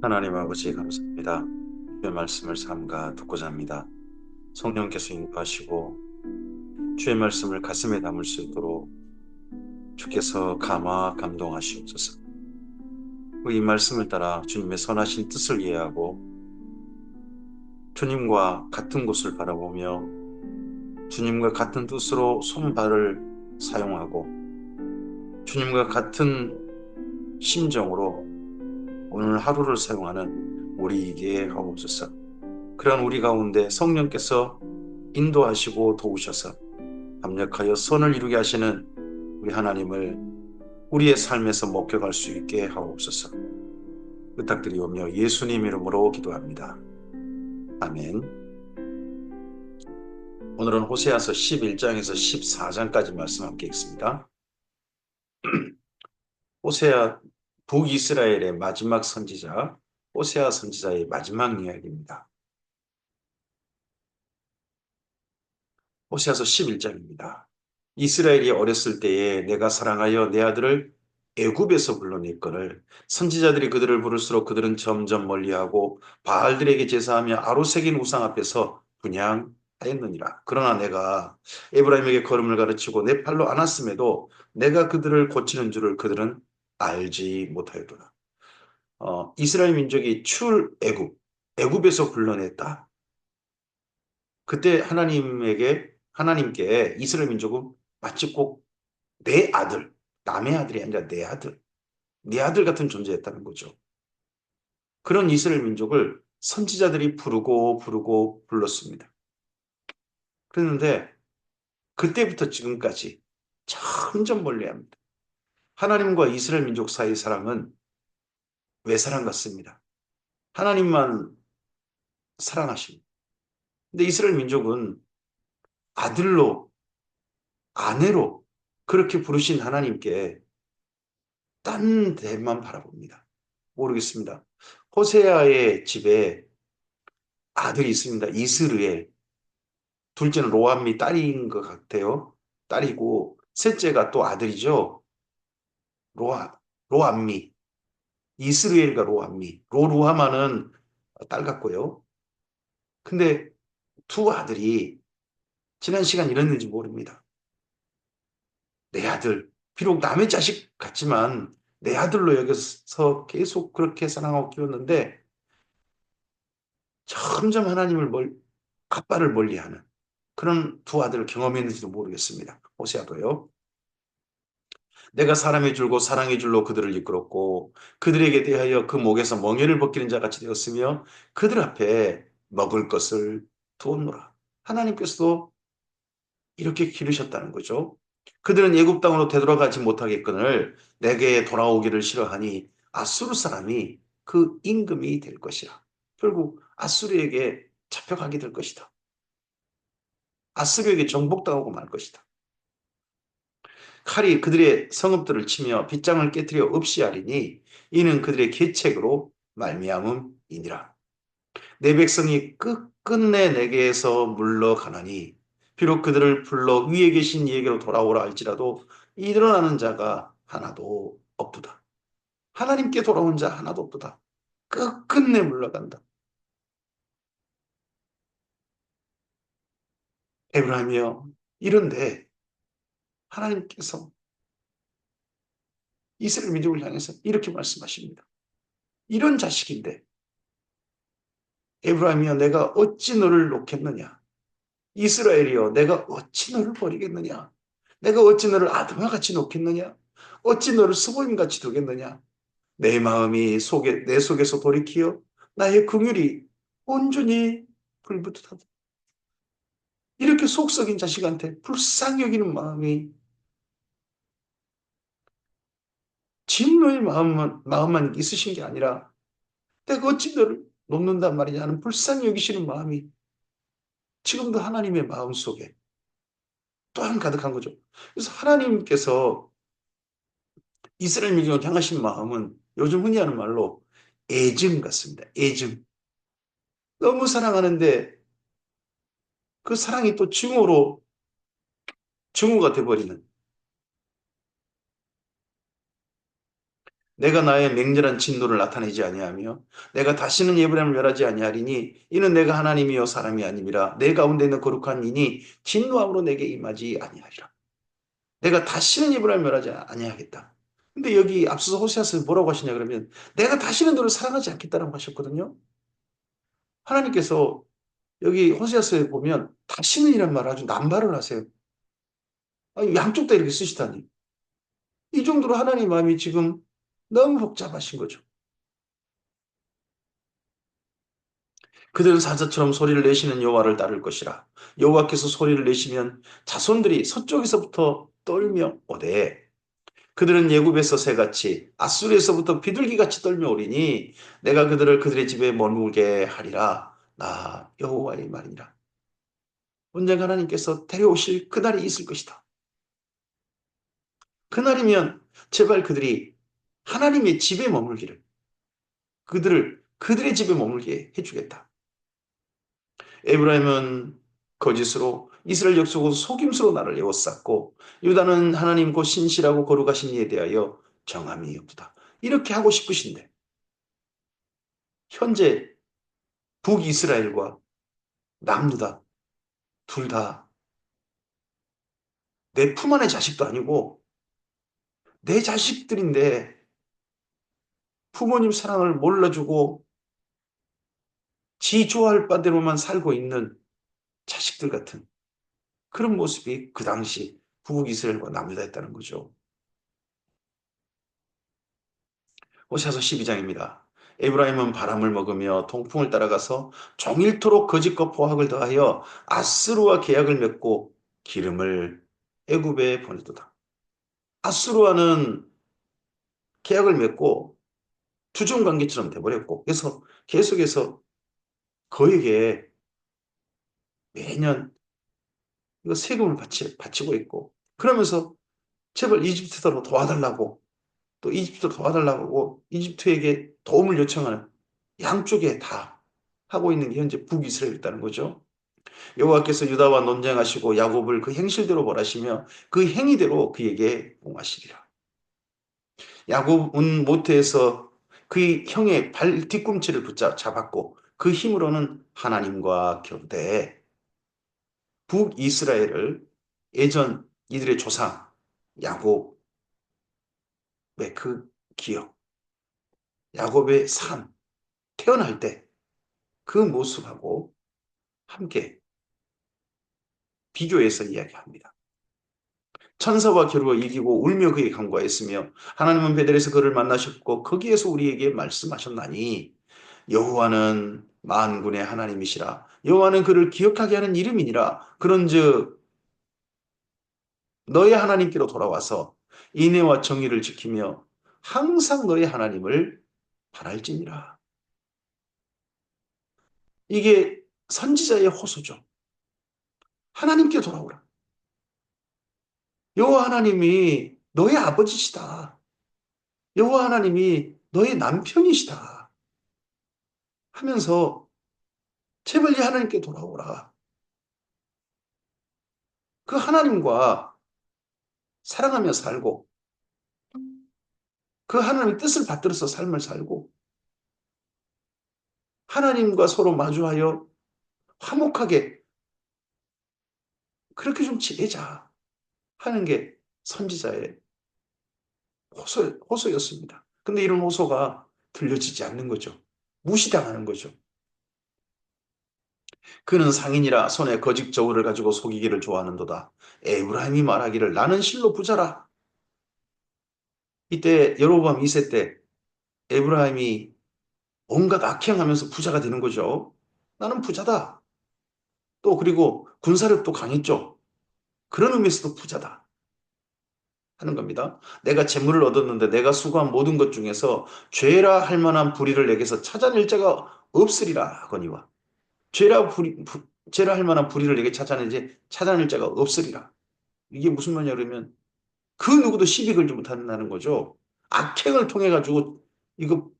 하나님 아버지 감사합니다. 주의 말씀을 삼가 듣고자 합니다. 성령께서 인도하시고 주의 말씀을 가슴에 담을 수 있도록 주께서 감화 감동하시옵소서. 이 말씀을 따라 주님의 선하신 뜻을 이해하고 주님과 같은 곳을 바라보며 주님과 같은 뜻으로 손발을 사용하고 주님과 같은 심정으로 오늘 하루를 사용하는 우리에게 하옵소서. 그런 우리 가운데 성령께서 인도하시고 도우셔서 합력하여 선을 이루게 하시는 우리 하나님을 우리의 삶에서 목격할 수 있게 하옵소서. 부탁드리오며 예수님 이름으로 기도합니다. 아멘. 오늘은 호세아서 11장에서 14장까지 말씀 함께 읽습니다. 호세아 북이스라엘의 마지막 선지자 호세아 선지자의 마지막 이야기입니다. 호세아서 11장입니다. 이스라엘이 어렸을 때에 내가 사랑하여 내 아들을 애굽에서 불러냈거늘 선지자들이 그들을 부를수록 그들은 점점 멀리하고 바알들에게 제사하며 아로새긴 우상 앞에서 분향하였느니라. 그러나 내가 에브라임에게 걸음을 가르치고 내 팔로 안았음에도 내가 그들을 고치는 줄을 그들은 알지 못하였도다. 이스라엘 민족이 애굽에서 불러냈다. 그때 하나님께 이스라엘 민족은 마치 꼭 내 아들, 남의 아들이 아니라 내 아들 같은 존재였다는 거죠. 그런 이스라엘 민족을 선지자들이 부르고 불렀습니다. 그랬는데 그때부터 지금까지 점점 멀리합니다. 하나님과 이스라엘 민족 사이의 사랑은 외사랑 같습니다. 하나님만 사랑하십니다. 근데 이스라엘 민족은 아들로, 아내로 그렇게 부르신 하나님께 딴 데만 바라봅니다. 모르겠습니다. 호세아의 집에 아들이 있습니다. 이스르엘. 둘째는 로암미 딸인 것 같아요. 딸이고 셋째가 또 아들이죠. 로암미. 이스르엘과 로암미. 로루하마는 딸 같고요. 근데 두 아들이 지난 시간 이랬는지 모릅니다. 내 아들. 비록 남의 자식 같지만 내 아들로 여겨서 계속 그렇게 사랑하고 키웠는데 점점 아빠를 멀리하는 그런 두 아들을 경험했는지도 모르겠습니다. 호세아도요. 내가 사람의 줄고 사랑의 줄로 그들을 이끌었고 그들에게 대하여 그 목에서 멍에를 벗기는 자 같이 되었으며 그들 앞에 먹을 것을 두었노라. 하나님께서도 이렇게 기르셨다는 거죠. 그들은 애굽 땅으로 되돌아가지 못하겠거늘 내게 돌아오기를 싫어하니 아수르 사람이 그 임금이 될 것이라. 결국 아수르에게 잡혀가게 될 것이다. 아수르에게 정복당하고 말 것이다. 칼이 그들의 성읍들을 치며 빗장을 깨뜨려 없이 하리니 이는 그들의 계책으로 말미암음이니라. 내 백성이 끝끝내 내게서 물러가나니 비록 그들을 불러 위에 계신 이에게로 돌아오라 할지라도 일어나는 자가 하나도 없도다. 하나님께 돌아온 자 하나도 없도다. 끝끝내 물러간다. 에브라임이여 이런데 하나님께서 이스라엘 민족을 향해서 이렇게 말씀하십니다. 이런 자식인데 에브라임이여 내가 어찌 너를 놓겠느냐. 이스라엘이여 내가 어찌 너를 버리겠느냐. 내가 어찌 너를 아드마 같이 놓겠느냐. 어찌 너를 스보임 같이 두겠느냐. 내 속에서 돌이키어 나의 긍휼이 온전히 불붙하다. 이렇게 속 썩인 자식한테 불쌍히 여기는 마음이 진노의 마음만 있으신 게 아니라 내가 어찌 너를 놓는단 말이냐 하는 불쌍히 여기시는 마음이 지금도 하나님의 마음 속에 또한 가득한 거죠. 그래서 하나님께서 이스라엘 민족을 향하신 마음은 요즘 흔히 하는 말로 애증 같습니다. 애증. 너무 사랑하는데 그 사랑이 또 증오가 돼버리는. 내가 나의 맹렬한 진노를 나타내지 아니하며 내가 다시는 에브라임을 멸하지 아니하리니 이는 내가 하나님이요 사람이 아님이라 내 가운데 있는 거룩한 이니 진노함으로 내게 임하지 아니하리라. 내가 다시는 에브라임을 멸하지 아니하겠다. 근데 여기 앞서서 호세아서 뭐라고 하시냐 그러면 내가 다시는 너를 사랑하지 않겠다라고 하셨거든요. 하나님께서 여기 호세아서에 보면 다시는이란 말을 아주 남발을 하세요. 아니, 양쪽 다 이렇게 쓰시다니. 이 정도로 하나님 마음이 지금 너무 복잡하신 거죠. 그들은 사자처럼 소리를 내시는 여호와를 따를 것이라. 여호와께서 소리를 내시면 자손들이 서쪽에서부터 떨며 오되 그들은 예굽에서 새같이 아수르에서부터 비둘기같이 떨며 오리니 내가 그들을 그들의 집에 머물게 하리라. 나 여호와의 말이니라. 언젠가 하나님께서 데려오실 그날이 있을 것이다. 그날이면 제발 그들이 하나님의 집에 머물기를 그들을 그들의 집에 머물게 해주겠다. 에브라임은 거짓으로 이스라엘 역속으로 속임수로 나를 에워쌌고 유다는 하나님 곧 신실하고 거룩하신 이에 대하여 정함이 없다. 이렇게 하고 싶으신데 현재 북이스라엘과 남유다 둘 다 내 품 안의 자식도 아니고 내 자식들인데 부모님 사랑을 몰라주고 지 좋아할 바대로만 살고 있는 자식들 같은 그런 모습이 그 당시 북이스라엘과 남유다였다는 거죠. 호세아서 12장입니다. 에브라임은 바람을 먹으며 동풍을 따라가서 종일토록 거짓과 포악을 더하여 아스루와 계약을 맺고 기름을 애굽에 보내도다. 아스루와는 계약을 맺고 투정 관계처럼 돼버렸고 그래서 계속해서 그에게 매년 이거 세금을 바치고 있고 그러면서 제발 이집트로 도와달라고 또 이집트로 도와달라고 이집트에게 도움을 요청하는 양쪽에 다 하고 있는 게 현재 북이스라엘이라는 거죠. 여호와께서 유다와 논쟁하시고 야곱을 그 행실대로 벌하시며 그 행위대로 그에게 봉하시리라. 야곱은 모태에서 그의 형의 발 뒤꿈치를 붙잡았고 그 힘으로는 하나님과 교대 북이스라엘을 예전 이들의 조상 야곱의 그 기억, 야곱의 삶, 태어날 때 그 모습하고 함께 비교해서 이야기합니다. 천사와 겨루어 이기고 울며 그에게 간구하였으며 하나님은 베델에서 그를 만나셨고 거기에서 우리에게 말씀하셨나니 여호와는 만군의 하나님이시라 여호와는 그를 기억하게 하는 이름이니라 그런즉 너의 하나님께로 돌아와서 인애와 정의를 지키며 항상 너의 하나님을 바랄지니라. 이게 선지자의 호소죠. 하나님께 돌아오라. 여호와 하나님이 너의 아버지시다. 여호와 하나님이 너의 남편이시다. 하면서 제발 이 하나님께 돌아오라. 그 하나님과 사랑하며 살고 그 하나님의 뜻을 받들어서 삶을 살고 하나님과 서로 마주하여 화목하게 그렇게 좀 지내자 하는 게 선지자의 호소였습니다. 근데 이런 호소가 들려지지 않는 거죠. 무시당하는 거죠. 그는 상인이라 손에 거짓 저울을 가지고 속이기를 좋아하는도다. 에브라임이 말하기를 나는 실로 부자라. 이때 여로보암 2세 때 에브라임이 온갖 악행하면서 부자가 되는 거죠. 나는 부자다. 또 그리고 군사력도 강했죠. 그런 의미에서도 부자다 하는 겁니다. 내가 재물을 얻었는데 내가 수고한 모든 것 중에서 죄라 할 만한 불의를 내게서 찾아낼 자가 없으리라 하거니와 죄라 할 만한 불의를 내게 찾아낼 자가 없으리라. 이게 무슨 말이냐 그러면 그 누구도 시비 걸지 못한다는 거죠. 악행을 통해 가지고 이거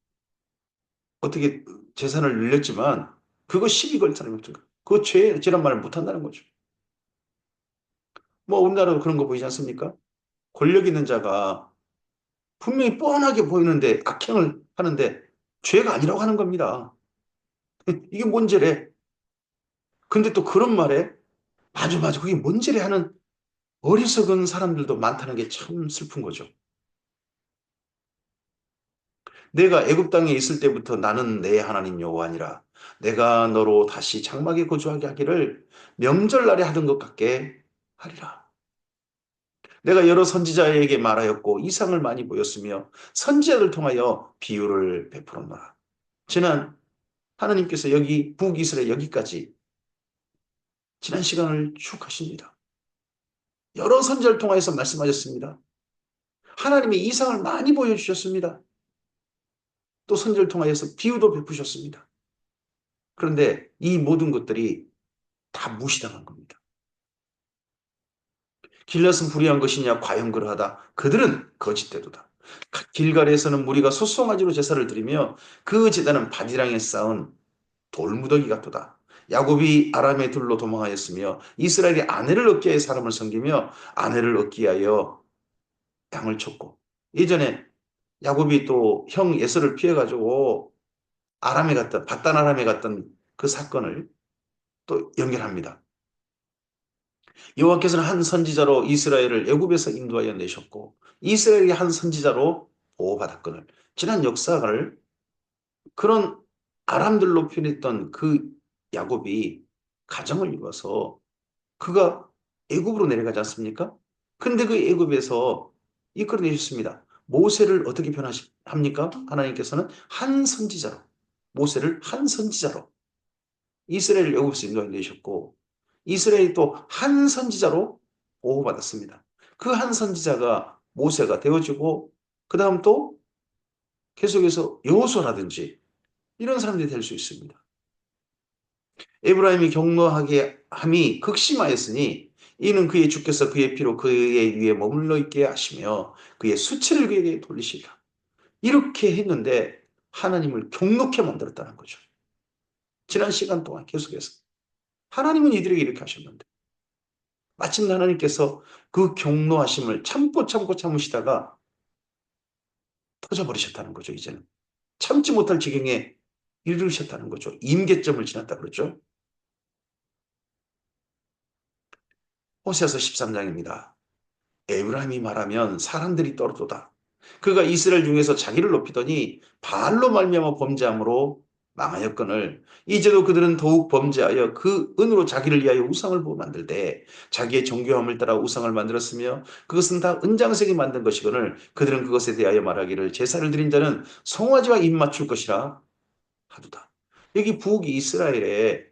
어떻게 재산을 늘렸지만 그거 시비 걸 사람이 없던가. 그거 죄란 말을 못한다는 거죠. 뭐 우리나라도 그런 거 보이지 않습니까? 권력 있는 자가 분명히 뻔하게 보이는데 악행을 하는데 죄가 아니라고 하는 겁니다. 이게 뭔 죄래? 근데 또 그런 말에 맞아, 맞아. 그게 뭔 죄래 하는 어리석은 사람들도 많다는 게 참 슬픈 거죠. 내가 애굽 땅에 있을 때부터 나는 내 하나님 여호와니라. 내가 너로 다시 장막에 거주하게 하기를 명절날에 하던 것 같게 하리라. 내가 여러 선지자에게 말하였고 이상을 많이 보였으며 선지자를 통하여 비유를 베풀었노라. 지난 하나님께서 여기 북이스라엘 여기까지 지난 시간을 쭉 하십니다. 여러 선지자를 통하여서 말씀하셨습니다. 하나님의 이상을 많이 보여주셨습니다. 또 선지자를 통하여서 비유도 베푸셨습니다. 그런데 이 모든 것들이 다 무시당한 겁니다. 길앗은 불의한 것이냐 과연 그러하다. 그들은 거짓대도다. 길갈에서는 무리가 소송아지로 제사를 드리며 그 제단은 바디랑에 쌓은 돌무더기 같도다. 야곱이 아람의 들로 도망하였으며 이스라엘이 아내를 얻기 위하여 사람을 섬기며 아내를 얻기 위하여 양을 쳤고 예전에 야곱이 또 형 예서를 피해가지고 아람에 갔던 바단 아람에 갔던 그 사건을 또 연결합니다. 여호와께서는 한 선지자로 이스라엘을 애굽에서 인도하여 내셨고 이스라엘이 한 선지자로 보호받았거늘 지난 역사를 그런 아람들로 표현했던 그 야곱이 가정을 이루어서 그가 애굽으로 내려가지 않습니까? 근데 그 애굽에서 이끌어내셨습니다. 모세를 어떻게 변화합니까? 하나님께서는 한 선지자로 모세를 한 선지자로 이스라엘을 애굽에서 인도해 내셨고 이스라엘이 또 한 선지자로 보호받았습니다. 그 한 선지자가 모세가 되어지고 그 다음 또 계속해서 여호수아라든지 이런 사람들이 될 수 있습니다. 에브라임이 경노하게 함이 극심하였으니 이는 그의 주께서 그의 피로 그의 위에 머물러 있게 하시며 그의 수치를 그에게 돌리시리라. 이렇게 했는데 하나님을 경노케 만들었다는 거죠. 지난 시간 동안 계속해서 하나님은 이들에게 이렇게 하셨는데 마침내 하나님께서 그 경노하심을 참고 참고 참으시다가 터져버리셨다는 거죠. 이제는 참지 못할 지경에 이르셨다는 거죠. 임계점을 지났다 그러죠. 호세아서 13장입니다. 에브라임이 말하면 사람들이 떨어도다. 그가 이스라엘 중에서 자기를 높이더니 바알로 말미암아 범죄함으로 망하였거늘 이제도 그들은 더욱 범죄하여 그 은으로 자기를 위하여 우상을 만들되 자기의 정교함을 따라 우상을 만들었으며 그것은 다 은장색이 만든 것이거늘 그들은 그것에 대하여 말하기를 제사를 드린 자는 송아지와 입 맞출 것이라 하도다. 여기 북 이스라엘에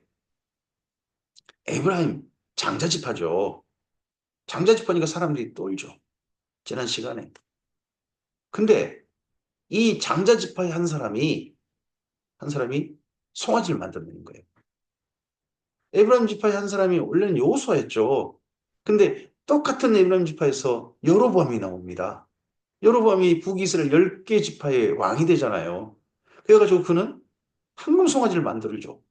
에브라임 장자지파죠. 장자지파니까 사람들이 떨죠. 지난 시간에. 근데 이 장자지파의 한 사람이 송아지를 만들어내는 거예요. 에브라임 지파의 한 사람이 원래는 여호수아였죠. 근데 똑같은 에브라임 지파에서 여로보암이 나옵니다. 여로보암이 북이스라엘 10개 지파의 왕이 되잖아요. 그래가지고 그는 황금 송아지를 만들죠.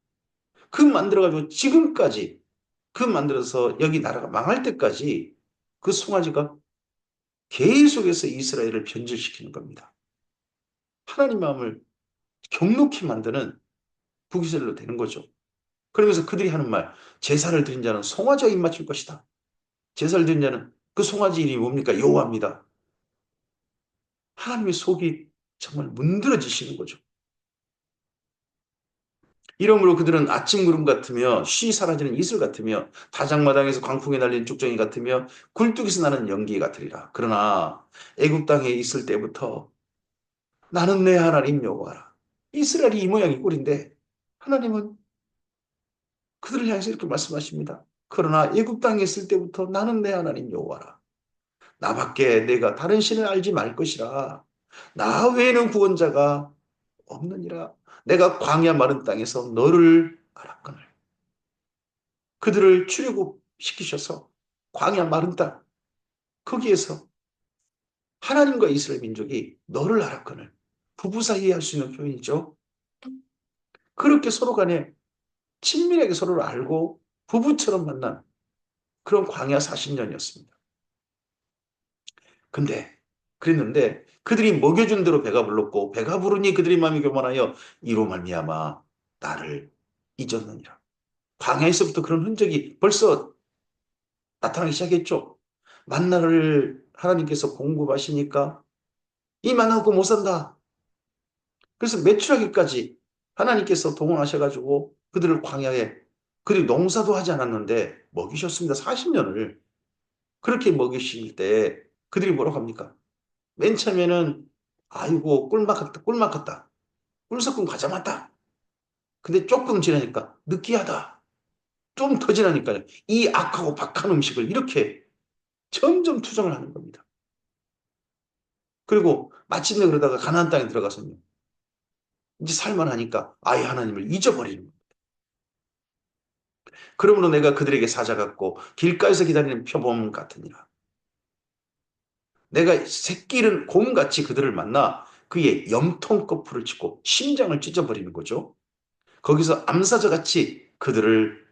그 만들어가지고 지금까지 그 만들어서 여기 나라가 망할 때까지 그 송아지가 계속해서 이스라엘을 변질시키는 겁니다. 하나님 마음을 경록히 만드는 북이스라엘로 되는 거죠. 그러면서 그들이 하는 말, 제사를 드린 자는 송아지와 입맞출 것이다. 제사를 드린 자는 그 송아지 이름이 뭡니까? 여호와입니다. 하나님의 속이 정말 문드러지시는 거죠. 이러므로 그들은 아침 구름 같으며 쉬 사라지는 이슬 같으며 다장마당에서 광풍에 날린 쭉정이 같으며 굴뚝에서 나는 연기 같으리라. 그러나 애굽 땅에 있을 때부터 나는 내 하나님 여호와라. 이스라엘이 이 모양이 꼴인데 하나님은 그들을 향해서 이렇게 말씀하십니다. 그러나 애굽 땅에 있을 때부터 나는 내 하나님 여호와라. 나밖에 내가 다른 신을 알지 말 것이라. 나 외에는 구원자가 없느니라. 내가 광야 마른 땅에서 너를 알았거늘. 그들을 출애굽시키셔서 광야 마른 땅 거기에서 하나님과 이스라엘 민족이 너를 알았거늘. 부부 사이에 할 수 있는 표현이죠. 그렇게 서로 간에 친밀하게 서로를 알고 부부처럼 만난 그런 광야 40년이었습니다. 근데 그랬는데 그들이 먹여준 대로 배가 불렀고 배가 부르니 그들의 마음이 교만하여 이로 말미암아 나를 잊었느니라. 광야에서부터 그런 흔적이 벌써 나타나기 시작했죠. 만나를 하나님께서 공급하시니까 이 만나 없고 못 산다. 그래서 매출하기까지 하나님께서 동원하셔가지고 그들을 광야에 그들이 농사도 하지 않았는데 먹이셨습니다. 40년을. 그렇게 먹이실 때 그들이 뭐라고 합니까? 맨 처음에는 아이고 꿀맛 같다 꿀맛 같다 꿀 섞은 과자 맞다. 근데 조금 지나니까 느끼하다. 좀 더 지나니까요. 이 악하고 박한 음식을 이렇게 점점 투정을 하는 겁니다. 그리고 마침내 그러다가 가나안 땅에 들어가서는 이제 살만하니까 아예 하나님을 잊어버리는 거예요. 그러므로 내가 그들에게 사자 같고 길가에서 기다리는 표범 같으니라. 내가 새끼를 곰같이 그들을 만나 그의 염통 거풀을 찢고 심장을 찢어버리는 거죠. 거기서 암사자같이 그들을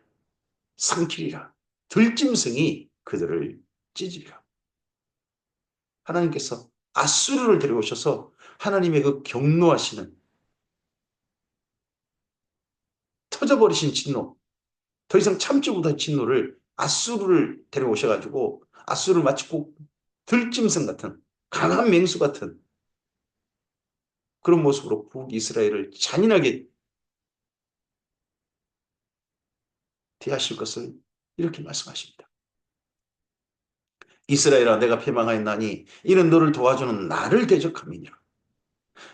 삼키리라. 들짐승이 그들을 찢으리라. 하나님께서 아수르를 데려오셔서 하나님의 그 경노하시는 터져버리신 진노, 더 이상 참지 못한 진노를 아수르를 데려오셔가지고 아수르를 마치 꼭 들짐승 같은 강한 맹수 같은 그런 모습으로 북이스라엘을 잔인하게 대하실 것을 이렇게 말씀하십니다. 이스라엘아 내가 패망하였나니 이는 너를 도와주는 나를 대적함이니라.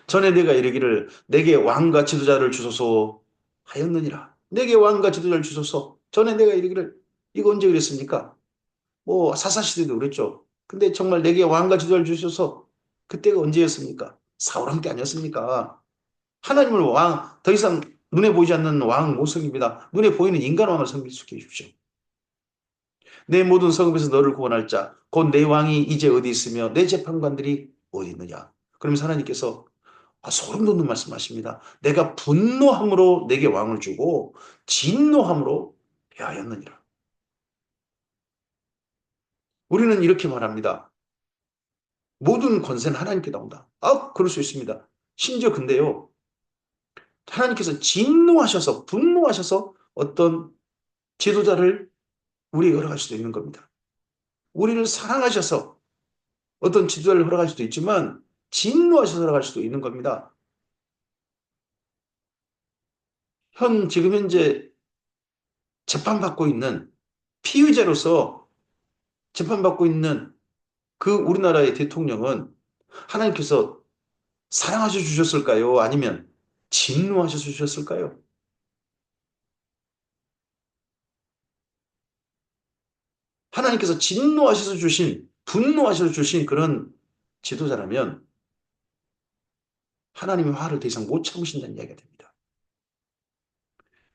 전에 내가 이르기를 내게 왕과 지도자를 주소서 하였느니라. 내게 왕과 지도자를 주소서. 전에 내가 이르기를 이거 언제 그랬습니까? 뭐 사사시대도 그랬죠. 근데 정말 내게 왕과 지도자를 주셔서 그때가 언제였습니까? 사울 함께 아니었습니까? 하나님을 왕, 더 이상 눈에 보이지 않는 왕 못 섬깁니다. 눈에 보이는 인간 왕을 섬기게 해주십시오. 내 모든 성읍에서 너를 구원할 자, 곧 내 왕이 이제 어디 있으며 내 재판관들이 어디 있느냐. 그러면서 하나님께서 소름 돋는 말씀하십니다. 내가 분노함으로 내게 왕을 주고 진노함으로 배하였느니라. 우리는 이렇게 말합니다. 모든 권세는 하나님께 나온다. 그럴 수 있습니다. 심지어 근데요. 하나님께서 진노하셔서 분노하셔서 어떤 지도자를 우리에게 허락할 수도 있는 겁니다. 우리를 사랑하셔서 어떤 지도자를 허락할 수도 있지만 진노하셔서 허락할 수도 있는 겁니다. 지금 현재 재판받고 있는 피의자로서 재판받고 있는 그 우리나라의 대통령은 하나님께서 사랑하셔 주셨을까요? 아니면 진노하셔 주셨을까요? 하나님께서 진노하셔서 주신, 분노하셔서 주신 그런 지도자라면 하나님의 화를 더 이상 못 참으신다는 이야기가 됩니다.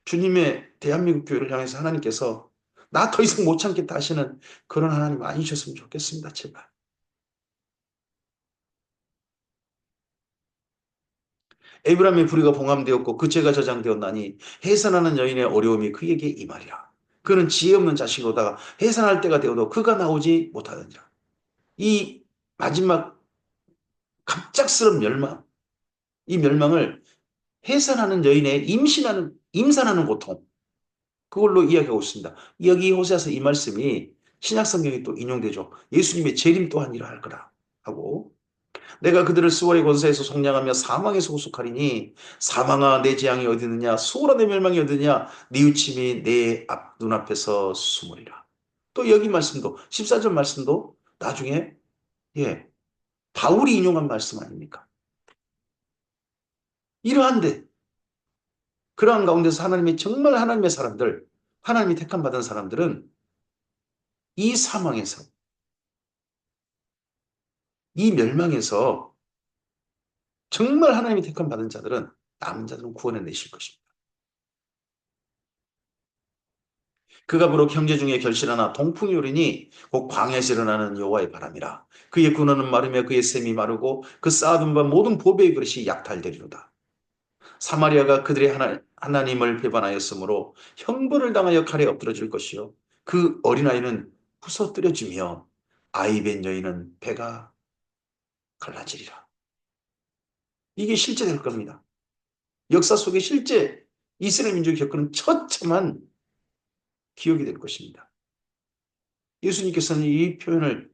주님의 대한민국 교회를 향해서 하나님께서 나 더 이상 못 참겠다 하시는 그런 하나님 아니셨으면 좋겠습니다. 제발. 에브라임의 불의가 봉함되었고 그 죄가 저장되었나니 해산하는 여인의 어려움이 그에게 임하리라. 그는 지혜 없는 자식으로다가 해산할 때가 되어도 그가 나오지 못하느니라. 이 마지막 갑작스런 멸망, 이 멸망을 해산하는 여인의 임산하는 고통, 그걸로 이야기하고 있습니다. 여기 호세아서 이 말씀이 신약성경에 또 인용되죠. 예수님의 재림 또한 이러할 거라 하고 내가 그들을 수월의 권세에서 속량하며 사망에서 구속하리니 사망아 내 재앙이 어디 있느냐 수월아 내 멸망이 어디 있느냐 뉘우침이 내 눈앞에서 숨으리라. 또 여기 말씀도 14절 말씀도 나중에 예 바울이 인용한 말씀 아닙니까? 이러한데 그러한 가운데서 하나님의 정말 하나님의 사람들 하나님이 택함 받은 사람들은 이 사망에서 이 멸망에서 정말 하나님이 택함 받은 자들은 남은 자들은 구원해 내실 것입니다. 그가 비록 형제 중에 결실하나 동풍이 오리니 곧 광야에서 일어나는 여호와의 바람이라. 그의 군원은 마르며 그의 샘이 마르고 그 쌓아둔 바 모든 보배의 그릇이 약탈되리로다. 사마리아가 그들의 하나님을 배반하였으므로 형벌을 당하여 칼에 엎드러질 것이요 그 어린아이는 부서뜨려지며 아이 벤 여인은 배가 갈라지리라. 이게 실제 될 겁니다. 역사 속에 실제 이스라엘 민족이 겪는 처참한 기억이 될 것입니다. 예수님께서는 이 표현을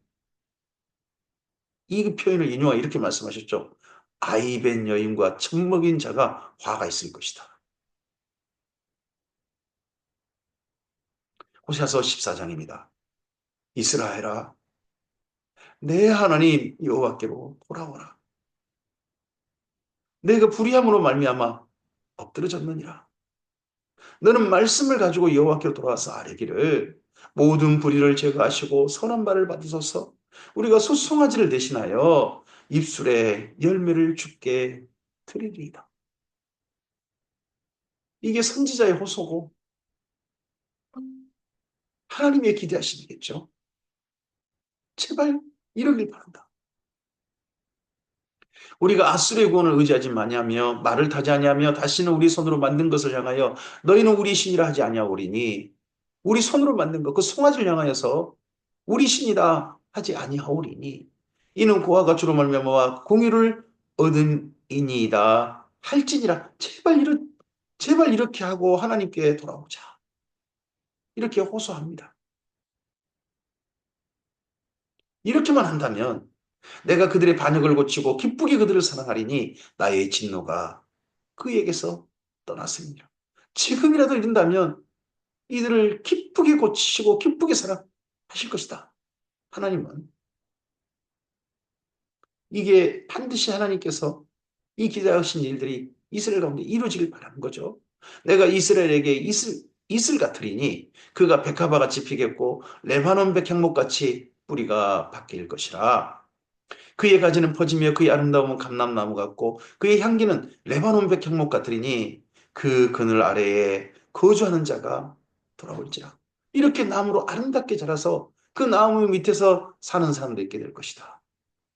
인용하여 이렇게 말씀하셨죠. 아이벤 여인과 젖먹인 자가 화가 있을 것이다. 호세아서 14장입니다. 이스라엘아, 내 하나님 여호와께로 돌아오라. 내가 불의함으로 말미암아 엎드러졌느니라. 너는 말씀을 가지고 여호와께로 돌아와서 아뢰기를 모든 불의를 제거하시고 선한 말을 받으소서. 우리가 소송아지를 대신하여 입술에 열매를 주게 드리리이다. 이게 선지자의 호소고 하나님의 기대하심이겠죠. 제발 이러길 바란다. 우리가 아수르의 구원을 의지하지 마냐며 말을 타지 아니하며 다시는 우리 손으로 만든 것을 향하여 너희는 우리 신이라 하지 아니하오리니 우리 손으로 만든 것 그 송아지를 향하여서 우리 신이라 하지 아니하오리니 이는 그와 주로 말미암아 공의를 얻은 이니이다 할지니라. 제발 이렇게 하고 하나님께 돌아오자. 이렇게 호소합니다. 이렇게만 한다면 내가 그들의 반역을 고치고 기쁘게 그들을 사랑하리니 나의 진노가 그에게서 떠났습니다. 지금이라도 이른다면 이들을 기쁘게 고치시고 기쁘게 사랑하실 것이다. 하나님은 이게 반드시 하나님께서 이 기다하신 일들이 이스라엘 가운데 이루어지길 바라는 거죠. 내가 이스라엘에게 이슬 같으리니 그가 백합화같이 피겠고 레바논 백향목같이 뿌리가 바뀔 것이라. 그의 가지는 퍼지며 그의 아름다움은 감람나무 같고 그의 향기는 레바논 백향목 같으리니 그 그늘 아래에 거주하는 자가 돌아올지라. 이렇게 나무로 아름답게 자라서 그 나무 밑에서 사는 사람도 있게 될 것이다.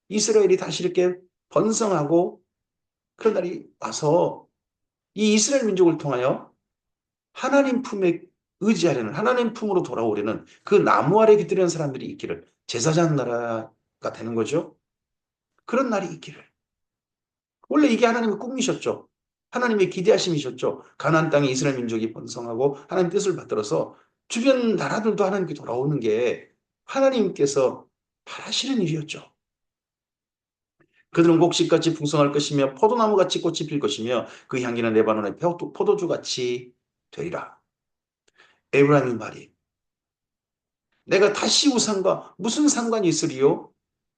이스라엘이 다시 이렇게 번성하고 그런 날이 와서 이 이스라엘 민족을 통하여 하나님 품에 의지하려는 하나님 품으로 돌아오려는 그 나무 아래 깃들이는 사람들이 있기를 제사장 나라가 되는 거죠. 그런 날이 있기를. 원래 이게 하나님의 꿈이셨죠. 하나님의 기대하심이셨죠. 가나안 땅에 이스라엘 민족이 번성하고 하나님 뜻을 받들어서 주변 나라들도 하나님께 돌아오는 게 하나님께서 바라시는 일이었죠. 그들은 곡식같이 풍성할 것이며 포도나무같이 꽃이 필 것이며 그 향기는 레바논의 포도주같이 되리라. 에브라임의 말이 내가 다시 우상과 무슨 상관이 있으리요?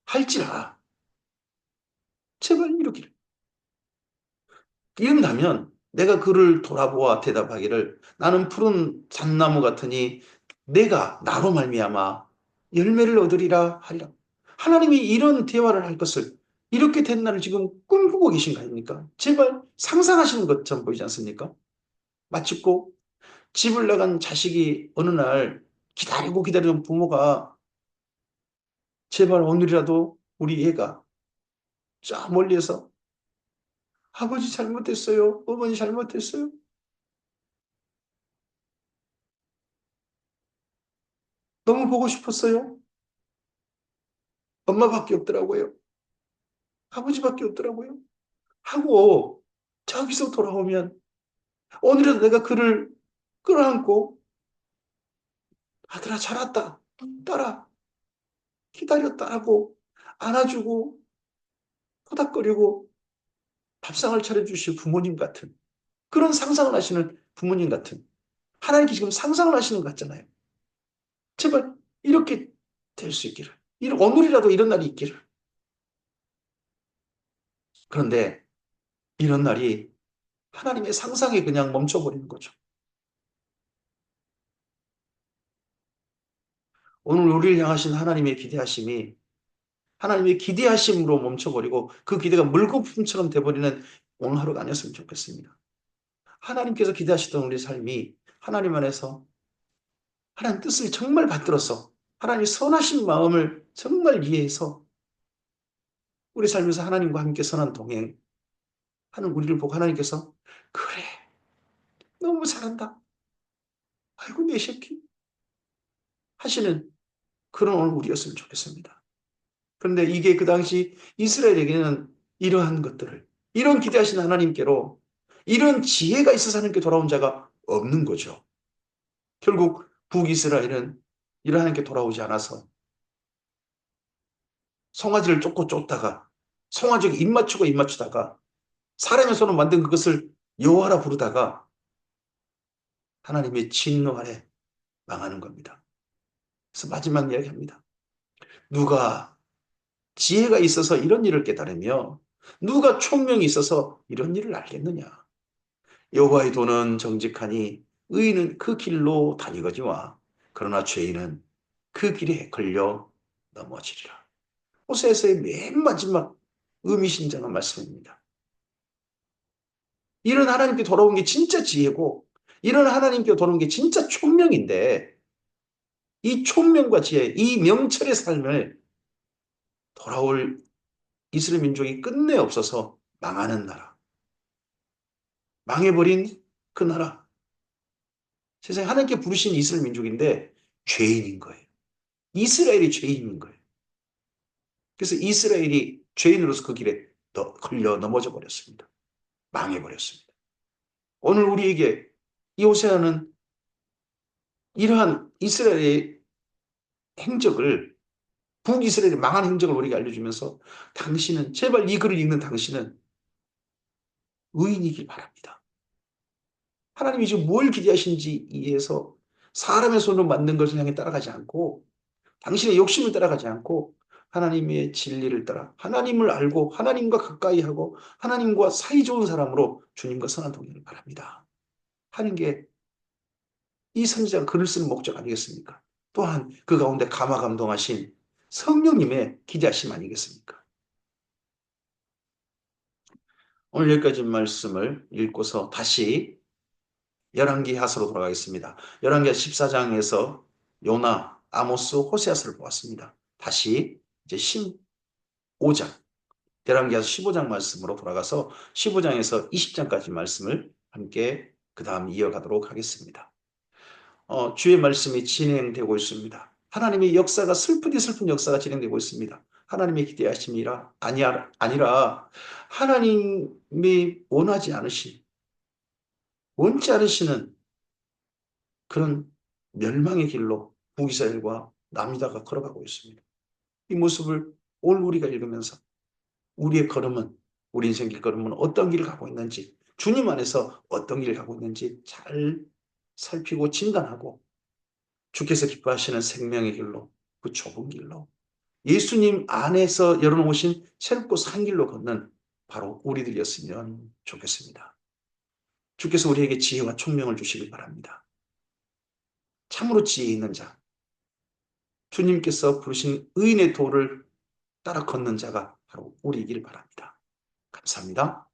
할지라. 제발 이러기를. 이른다면 내가 그를 돌아보아 대답하기를 나는 푸른 잣나무 같으니 내가 나로 말미암아 열매를 얻으리라 하리라. 하나님이 이런 대화를 할 것을 이렇게 된 날을 지금 꿈꾸고 계신 거 아닙니까? 제발 상상하시는 것처럼 보이지 않습니까? 마치고 집을 나간 자식이 어느 날 기다리고 기다리던 부모가 제발 오늘이라도 우리 애가 저 멀리에서 아버지 잘못했어요. 어머니 잘못했어요. 너무 보고 싶었어요. 엄마밖에 없더라고요. 아버지밖에 없더라고요. 하고 저기서 돌아오면 오늘은 내가 그를 끌어안고 아들아 잘 왔다. 딸아 기다렸다 하고 안아주고 토닥거리고 밥상을 차려주실 부모님 같은 그런 상상을 하시는 부모님 같은 하나님께 지금 상상을 하시는 것 같잖아요. 제발 이렇게 될 수 있기를. 오늘이라도 이런 날이 있기를. 그런데 이런 날이 하나님의 상상이 그냥 멈춰버리는 거죠. 오늘 우리를 향하신 하나님의 기대하심이 하나님의 기대하심으로 멈춰버리고 그 기대가 물거품처럼 돼버리는 오늘 하루가 아니었으면 좋겠습니다. 하나님께서 기대하시던 우리 삶이 하나님 안에서 하나님 뜻을 정말 받들어서 하나님의 선하신 마음을 정말 이해해서 우리 삶에서 하나님과 함께 선한 동행하는 우리를 보고 하나님께서 그래 너무 잘한다. 아이고 내 새끼 하시는 그런 오늘 우리였으면 좋겠습니다. 그런데 이게 그 당시 이스라엘에게는 이러한 것들을, 이런 기대하신 하나님께로 이런 지혜가 있어서 하나님께 돌아온 자가 없는 거죠. 결국 북이스라엘은 이런 하나님께 돌아오지 않아서 송아지를 쫓다가 송아지에게 입 맞추다가 사람의 손으로 만든 그것을 여호와라 부르다가 하나님의 진노 아래 망하는 겁니다. 그래서 마지막 이야기합니다. 누가 지혜가 있어서 이런 일을 깨달으며 누가 총명이 있어서 이런 일을 알겠느냐. 여호와의 도는 정직하니 의인은 그 길로 다니거니와 그러나 죄인은 그 길에 걸려 넘어지리라. 호세아서의 맨 마지막 의미심장한 말씀입니다. 이런 하나님께 돌아온 게 진짜 지혜고 이런 하나님께 돌아온 게 진짜 총명인데 이 총명과 지혜, 이 명철의 삶을 돌아올 이스라엘 민족이 끝내 없어서 망하는 나라, 망해버린 그 나라, 세상에 하나님께 부르신 이스라엘 민족인데 죄인인 거예요. 이스라엘이 죄인인 거예요. 그래서 이스라엘이 죄인으로서 그 길에 걸려 넘어져 버렸습니다. 망해버렸습니다. 오늘 우리에게 이 호세아는 이러한 이스라엘의 행적을, 북이스라엘의 망한 행적을 우리에게 알려주면서 당신은, 제발 이 글을 읽는 당신은 의인이길 바랍니다. 하나님이 지금 뭘 기대하신지 이해해서 사람의 손으로 만든 것을 향해 따라가지 않고 당신의 욕심을 따라가지 않고 하나님의 진리를 따라 하나님을 알고 하나님과 가까이 하고 하나님과 사이좋은 사람으로 주님과 선한 동행을 바랍니다. 하는 게 이 선지자가 글을 쓰는 목적 아니겠습니까? 또한 그 가운데 감화감동하신 성령님의 기대하심 아니겠습니까? 오늘 여기까지 말씀을 읽고서 다시 열왕기 하서로 돌아가겠습니다. 열왕기 14장에서 요나, 아모스, 호세아서를 보았습니다. 다시 이제 15장, 열왕기하서 15장 말씀으로 돌아가서 15장에서 20장까지 말씀을 함께 그 다음 이어가도록 하겠습니다. 주의 말씀이 진행되고 있습니다. 하나님의 역사가 슬프디 슬픈 역사가 진행되고 있습니다. 하나님의 기대하심이라 아니라 하나님이 원치 않으시는 그런 멸망의 길로 북이스라엘과 남유다가 걸어가고 있습니다. 이 모습을 오늘 우리가 읽으면서 우리의 걸음은, 우리 인생 길걸음은 어떤 길을 가고 있는지, 주님 안에서 어떤 길을 가고 있는지 잘 살피고 진단하고 주께서 기뻐하시는 생명의 길로, 그 좁은 길로, 예수님 안에서 열어놓으신 새롭고 산 길로 걷는 바로 우리들이었으면 좋겠습니다. 주께서 우리에게 지혜와 총명을 주시길 바랍니다. 참으로 지혜 있는 자, 주님께서 부르신 의인의 도를 따라 걷는 자가 바로 우리이길 바랍니다. 감사합니다.